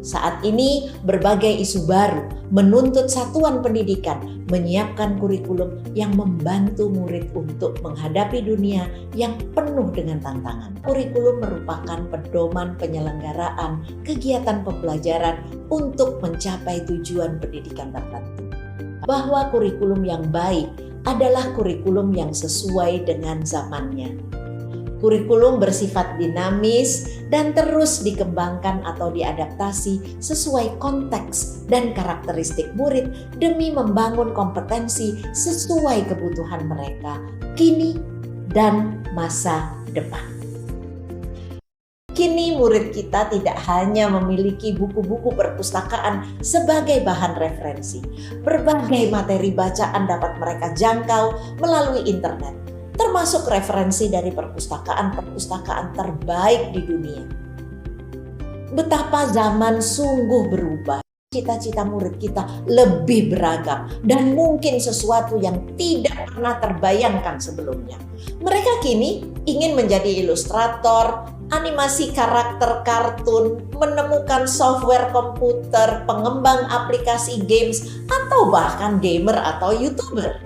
Saat ini berbagai isu baru menuntut satuan pendidikan menyiapkan kurikulum yang membantu murid untuk menghadapi dunia yang penuh dengan tantangan. Kurikulum merupakan pedoman penyelenggaraan kegiatan pembelajaran untuk mencapai tujuan pendidikan tertentu. Bahwa kurikulum yang baik adalah kurikulum yang sesuai dengan zamannya. Kurikulum bersifat dinamis dan terus dikembangkan atau diadaptasi sesuai konteks dan karakteristik murid demi membangun kompetensi sesuai kebutuhan mereka kini dan masa depan. Kini murid kita tidak hanya memiliki buku-buku perpustakaan sebagai bahan referensi. Berbagai materi bacaan dapat mereka jangkau melalui internet, termasuk referensi dari perpustakaan-perpustakaan terbaik di dunia. Betapa zaman sungguh berubah. Cita-cita murid kita lebih beragam dan mungkin sesuatu yang tidak pernah terbayangkan sebelumnya. Mereka kini ingin menjadi ilustrator, animasi karakter kartun, menemukan software komputer, pengembang aplikasi games, atau bahkan gamer atau YouTuber.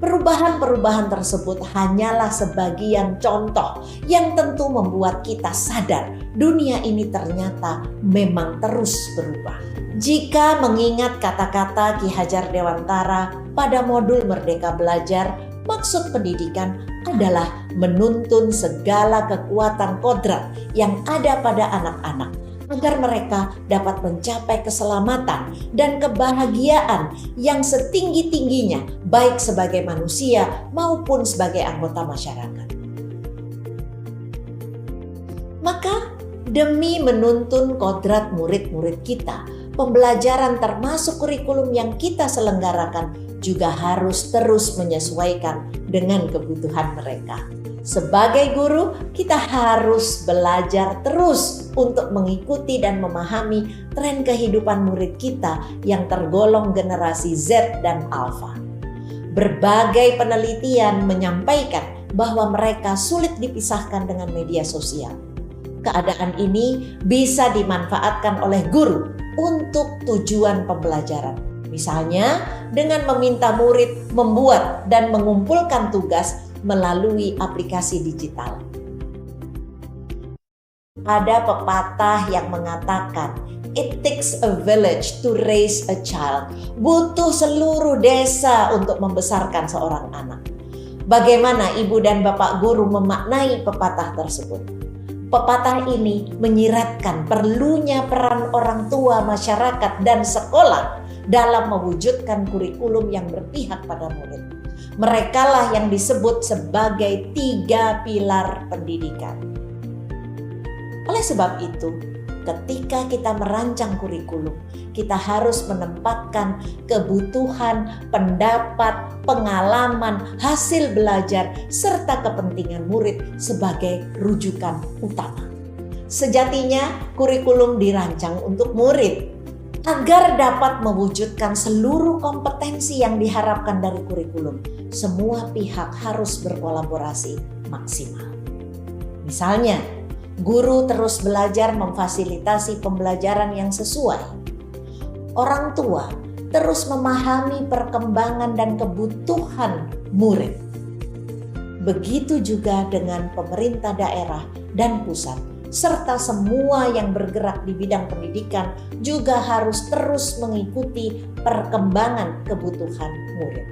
Perubahan-perubahan tersebut hanyalah sebagian contoh yang tentu membuat kita sadar dunia ini ternyata memang terus berubah. Jika mengingat kata-kata Ki Hajar Dewantara pada modul Merdeka Belajar, maksud pendidikan adalah menuntun segala kekuatan kodrat yang ada pada anak-anak agar mereka dapat mencapai keselamatan dan kebahagiaan yang setinggi-tingginya baik sebagai manusia maupun sebagai anggota masyarakat. Maka demi menuntun kodrat murid-murid kita, pembelajaran termasuk kurikulum yang kita selenggarakan juga harus terus menyesuaikan dengan kebutuhan mereka. Sebagai guru, kita harus belajar terus untuk mengikuti dan memahami tren kehidupan murid kita yang tergolong generasi Z dan Alpha. Berbagai penelitian menyampaikan bahwa mereka sulit dipisahkan dengan media sosial. Keadaan ini bisa dimanfaatkan oleh guru untuk tujuan pembelajaran. Misalnya dengan meminta murid membuat dan mengumpulkan tugas melalui aplikasi digital. Ada pepatah yang mengatakan, "It takes a village to raise a child." Butuh seluruh desa untuk membesarkan seorang anak. Bagaimana ibu dan bapak guru memaknai pepatah tersebut? Pepatah ini menyiratkan perlunya peran orang tua, masyarakat, dan sekolah dalam mewujudkan kurikulum yang berpihak pada murid. Merekalah yang disebut sebagai 3 pilar pendidikan. Oleh sebab itu, ketika kita merancang kurikulum, kita harus menempatkan kebutuhan, pendapat, pengalaman, hasil belajar, serta kepentingan murid sebagai rujukan utama. Sejatinya, kurikulum dirancang untuk murid agar dapat mewujudkan seluruh kompetensi yang diharapkan dari kurikulum. Semua pihak harus berkolaborasi maksimal. Misalnya, guru terus belajar memfasilitasi pembelajaran yang sesuai. Orang tua terus memahami perkembangan dan kebutuhan murid. Begitu juga dengan pemerintah daerah dan pusat, serta semua yang bergerak di bidang pendidikan juga harus terus mengikuti perkembangan kebutuhan murid.